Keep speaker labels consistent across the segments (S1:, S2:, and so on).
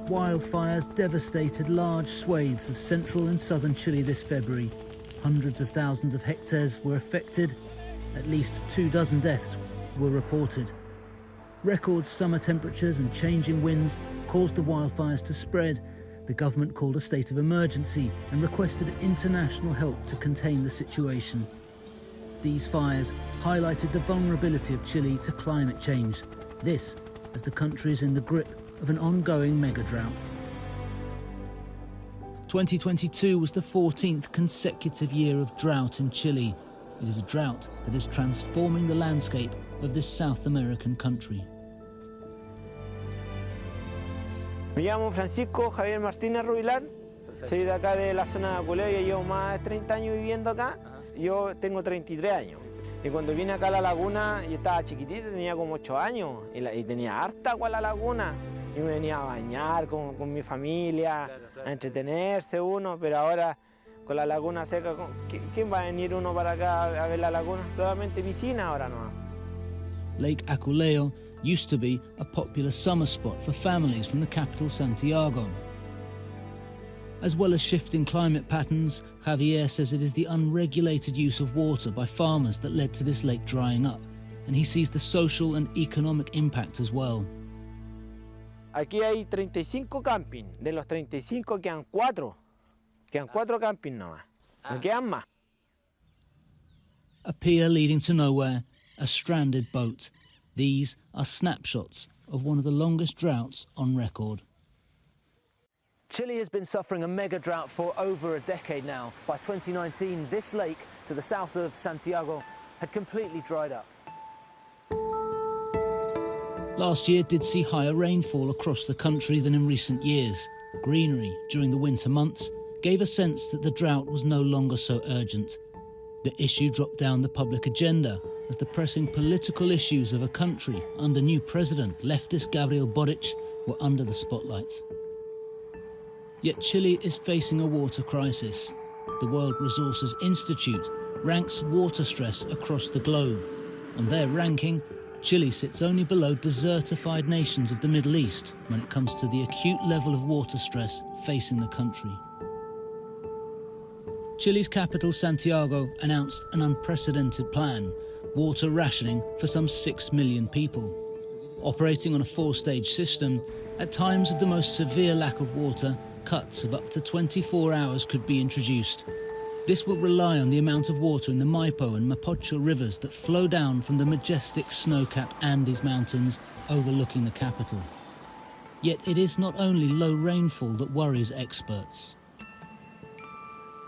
S1: Wildfires devastated large swathes of central and southern Chile this February. Hundreds of thousands of hectares were affected. At least 24 deaths were reported. Record summer temperatures and changing winds caused the wildfires to spread. The government called a state of emergency and requested international help to contain the situation. These fires highlighted the vulnerability of Chile to climate change. This, as the country is in the grip of an ongoing mega drought. 2022 was the 14th consecutive year of drought in Chile. It is a drought that is transforming the landscape of this South American country.
S2: Me llamo Francisco Javier Martínez Rubilar, soy de acá de la zona de Aculeo, ya llevo más de 30 años viviendo acá. Yo tengo 33 años. Y cuando vine acá a la laguna, yo estaba chiquitito, tenía como 8 años, y tenía harta agua la laguna. Y me venía a bañar con mi familia, a entretenerse uno, pero ahora con la laguna seca, ¿quién va a venir uno para acá a ver la laguna? Solamente piscina ahora no.
S1: Lake Aculeo used to be a popular summer spot for families from the capital Santiago. As well as shifting climate patterns, Javier says it is the unregulated use of water by farmers that led to this lake drying up, and he sees the social and economic impact as well.
S2: Aquí hay 35 camping, de los 35 quedan 4 camping nomás, no quedan más.
S1: A pier leading to nowhere, a stranded boat. These are snapshots of one of the longest droughts on record. Chile has been suffering a mega drought for over a decade now. By 2019, this lake to the south of Santiago had completely dried up. Last year did see higher rainfall across the country than in recent years. Greenery during the winter months gave a sense that the drought was no longer so urgent. The issue dropped down the public agenda as the pressing political issues of a country under new president, leftist Gabriel Boric, were under the spotlight. Yet Chile is facing a water crisis. The World Resources Institute ranks water stress across the globe. On their ranking, Chile sits only below desertified nations of the Middle East when it comes to the acute level of water stress facing the country. Chile's capital, Santiago, announced an unprecedented plan, water rationing for some 6 million people. Operating on a 4-stage system, at times of the most severe lack of water, cuts of up to 24 hours could be introduced. This will rely on the amount of water in the Maipo and Mapocho rivers that flow down from the majestic snow-capped Andes Mountains overlooking the capital. Yet it is not only low rainfall that worries experts.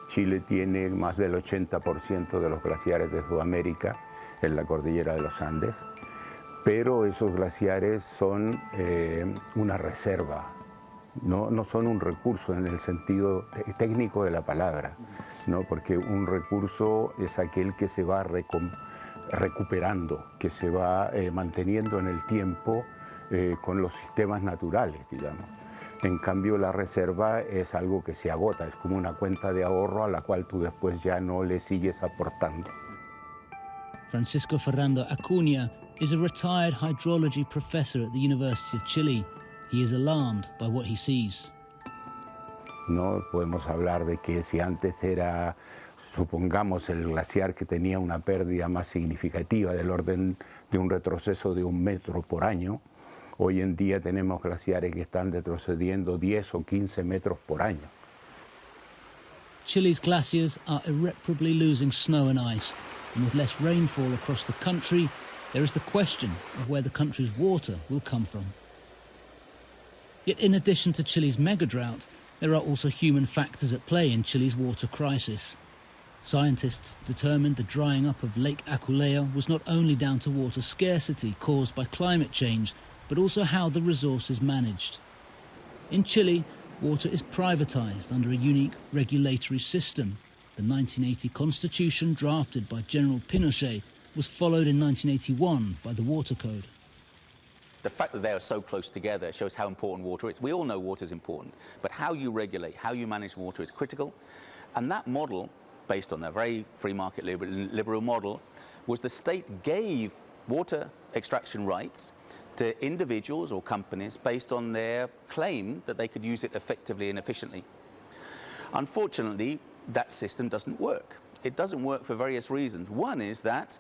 S3: Chile tiene más del 80% de los glaciares de Sudamérica en la cordillera de los Andes, pero esos glaciares son una reserva. No son un recurso en el sentido técnico de la palabra, ¿no? Porque un recurso es aquel que se va recuperando, que se va manteniendo en el tiempo con los sistemas naturales, digamos. En cambio, la reserva es algo que se agota, es como una cuenta de ahorro a la cual tú después ya no le sigues aportando.
S1: Francisco Fernando Acuña is a retired hydrology professor at the University of Chile. He is alarmed by what he sees.
S3: No podemos hablar de que si antes era, supongamos, el glaciar que tenía una pérdida más significativa del orden de un retroceso de 1 metro por año, hoy en día tenemos glaciares que están retrocediendo 10 o 15 metros por año.
S1: Chile's glaciers are irreparably losing snow and ice, and with less rainfall across the country, there is the question of where the country's water will come from. Yet in addition to Chile's mega drought, there are also human factors at play in Chile's water crisis. Scientists determined the drying up of Lake Aculeo was not only down to water scarcity caused by climate change, but also how the resource is managed. In Chile, water is privatized under a unique regulatory system. The 1980 constitution, drafted by General Pinochet, was followed in 1981 by the Water Code.
S4: The fact that they are so close together shows how important water is. We all know water is important, but how you regulate, how you manage water is critical. And that model, based on a very free market liberal model, was the state gave water extraction rights to individuals or companies based on their claim that they could use it effectively and efficiently. Unfortunately, that system doesn't work. It doesn't work for various reasons. One is that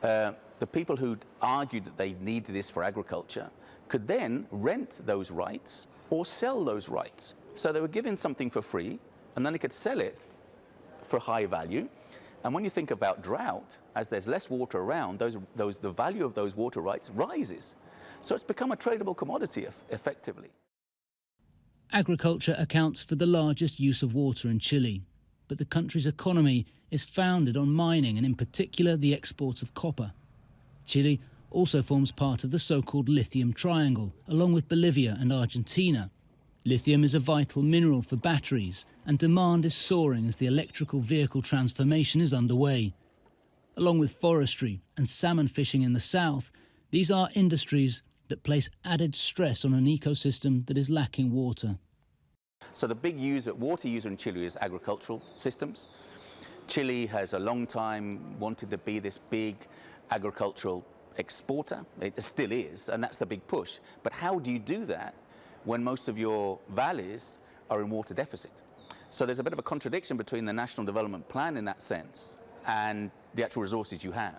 S4: the people who argued that they needed this for agriculture could then rent those rights or sell those rights. So they were given something for free, and then they could sell it for high value. And when you think about drought, as there's less water around, the value of those water rights rises. So it's become a tradable commodity effectively.
S1: Agriculture accounts for the largest use of water in Chile, but the country's economy is founded on mining and in particular the export of copper. Chile also forms part of the so-called lithium triangle, along with Bolivia and Argentina. Lithium is a vital mineral for batteries, and demand is soaring as the electrical vehicle transformation is underway. Along with forestry and salmon fishing in the south, these are industries that place added stress on an ecosystem that is lacking water.
S4: So the big water user in Chile is agricultural systems. Chile has a long time wanted to be this big agricultural exporter. It still is, and that's the big push. But how do you do that when most of your valleys are in water deficit? So there's a bit of a contradiction between the National Development Plan in that sense and the actual resources you have.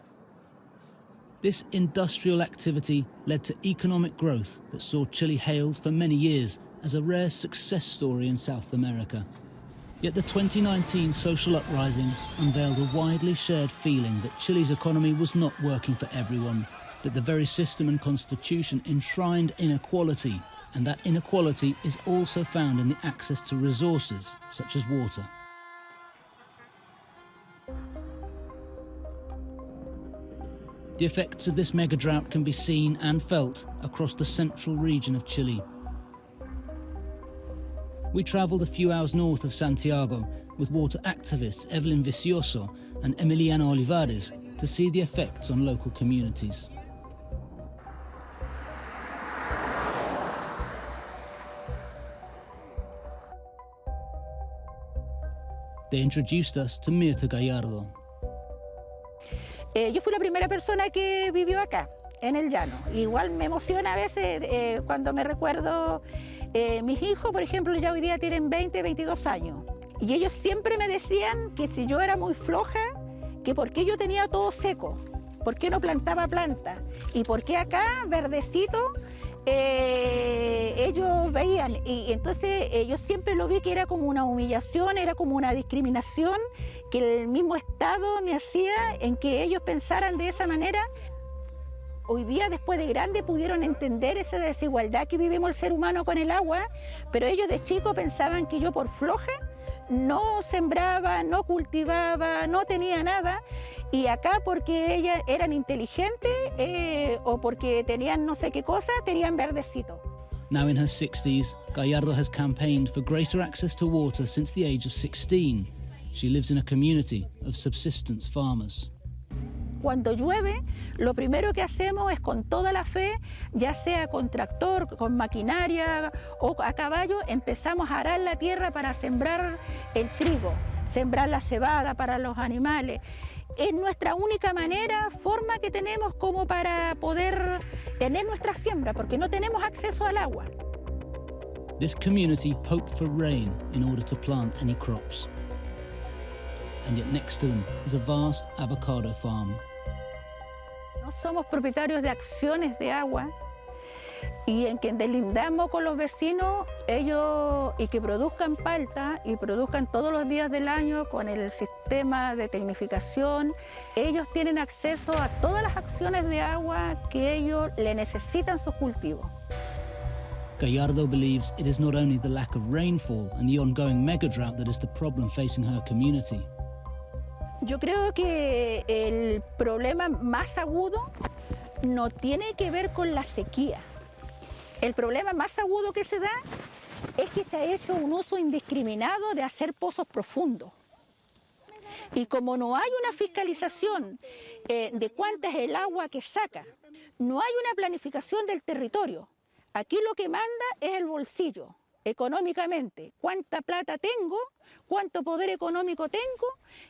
S1: This industrial activity led to economic growth that saw Chile hailed for many years as a rare success story in South America. Yet the 2019 social uprising unveiled a widely shared feeling that Chile's economy was not working for everyone, that the very system and constitution enshrined inequality, and that inequality is also found in the access to resources such as water. The effects of this mega drought can be seen and felt across the central region of Chile. We travelled a few hours north of Santiago with water activists Evelyn Vicioso and Emiliano Olivares to see the effects on local communities. They introduced us to Mirta Gallardo.
S5: Yo fui la primera persona que vivió acá, en el llano. Igual me emociona a veces cuando me recuerdo, mis hijos, por ejemplo, ya hoy día tienen 20, 22 años. Y ellos siempre me decían que si yo era muy floja, que por qué yo tenía todo seco, por qué no plantaba planta, y por qué acá, verdecito, ellos veían. Y entonces yo siempre lo vi que era como una humillación, era como una discriminación que el mismo Estado me hacía en que ellos pensaran de esa manera. Hoy día, después de grande, pudieron entender esa desigualdad que vivimos el ser humano con el agua, pero ellos de chico pensaban que yo por floja no sembraba, no cultivaba, no tenía nada, y acá porque ellas eran inteligentes o porque tenían no sé qué cosa, tenían verdecito.
S1: Now in her 60s, Gallardo has campaigned for greater access to water since the age of 16. She lives in a community of subsistence farmers.
S5: Cuando llueve, lo primero que hacemos es con toda la fe, ya sea con tractor, con maquinaria o a caballo, empezamos a arar la tierra para sembrar el trigo, sembrar la cebada para los animales. Es nuestra única forma que tenemos como para poder tener nuestra siembra, porque no tenemos acceso al agua.
S1: This community hoped for rain in order to plant any crops. And yet next to them is a vast avocado farm.
S5: No somos propietarios de acciones de agua y en que delindamos con los vecinos ellos y que produzcan palta y produzcan todos los días del año con el sistema de tecnificación. Ellos tienen acceso a todas las acciones de agua que ellos le necesitan sus cultivos.
S1: Gallardo believes it is not only the lack of rainfall and the ongoing mega drought that is the problem facing her community.
S5: Yo creo que el problema más agudo no tiene que ver con la sequía. El problema más agudo que se da es que se ha hecho un uso indiscriminado de hacer pozos profundos. Y como no hay una fiscalización de cuánta es el agua que saca, no hay una planificación del territorio. Aquí lo que manda es el bolsillo, económicamente. Cuánta plata tengo, cuánto poder económico tengo,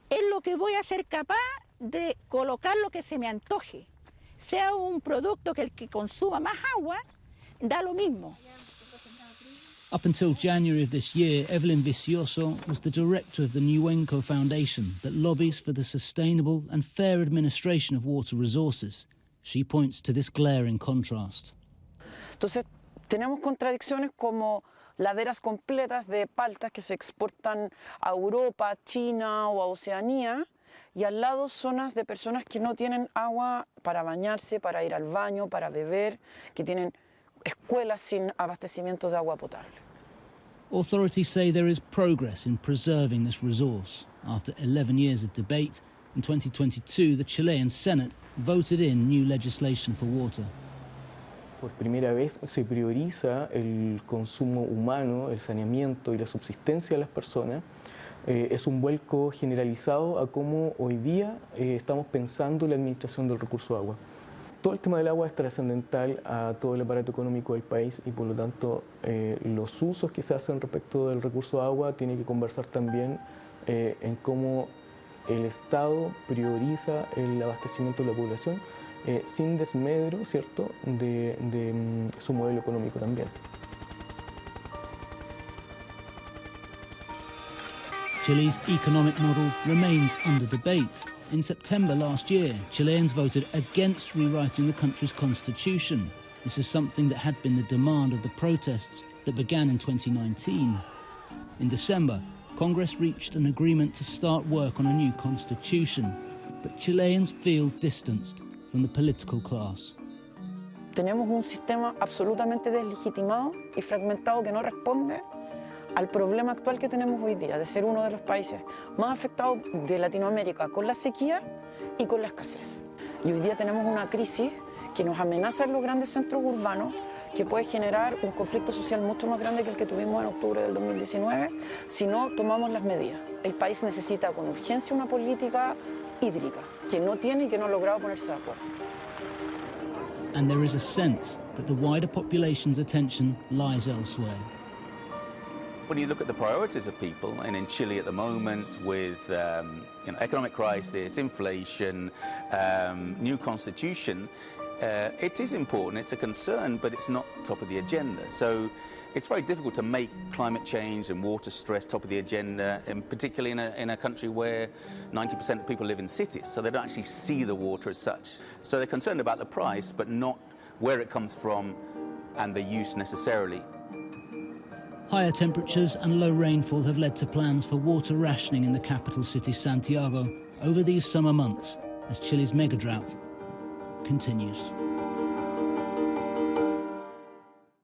S5: es lo que voy a ser capaz de colocar lo que se me antoje, sea un producto que el que consuma más agua, da lo mismo.
S1: Up until January of this year, Evelyn Vicioso was the director of the Nuenco Foundation that lobbies for the sustainable and fair administration of water resources. She points to this glaring contrast.
S6: Entonces, tenemos contradicciones como laderas completas de paltas que se exportan a Europa, China o a Oceanía, y al lado zonas de personas que no tienen agua para bañarse, para ir al baño, para beber, que tienen escuelas sin abastecimiento de agua potable.
S1: Authorities say there is progress in preserving this resource. After 11 years of debate, in 2022 the Chilean Senate voted in new legislation for water.
S7: Por primera vez se prioriza el consumo humano, el saneamiento y la subsistencia de las personas. Es un vuelco generalizado a cómo hoy día estamos pensando en la administración del recurso agua. Todo el tema del agua es trascendental a todo el aparato económico del país y por lo tanto los usos que se hacen respecto del recurso agua tienen que conversar también en cómo el Estado prioriza el abastecimiento de la población sin desmedro, ¿cierto?, de su modelo económico también.
S1: Chile's economic model remains under debate. In September last year, Chileans voted against rewriting the country's constitution. This is something that had been the demand of the protests that began in 2019. In December, Congress reached an agreement to start work on a new constitution, but Chileans feel distanced from the political class.
S6: Tenemos un sistema absolutamente deslegitimado y fragmentado que no responde al problema actual que tenemos hoy día, de ser uno de los países más afectados de Latinoamérica con la sequía y con la escasez. Y hoy día tenemos una crisis que nos amenaza en los grandes centros urbanos, que puede generar un conflicto social mucho más grande que el que tuvimos en octubre del 2019 si no tomamos las medidas. El país necesita con urgencia una política hídrica, que no tiene y que no ha logrado ponerse de acuerdo.
S1: And there is a sense that the wider population's attention lies elsewhere.
S4: When you look at the priorities of people, and in Chile at the moment with economic crisis, inflation, new constitution, it is important, it's a concern, but it's not top of the agenda. So it's very difficult to make climate change and water stress top of the agenda, and particularly in a country where 90% of people live in cities, so they don't actually see the water as such. So they're concerned about the price, but not where it comes from and the use necessarily.
S1: Higher temperatures and low rainfall have led to plans for water rationing in the capital city Santiago over these summer months as Chile's mega drought continues.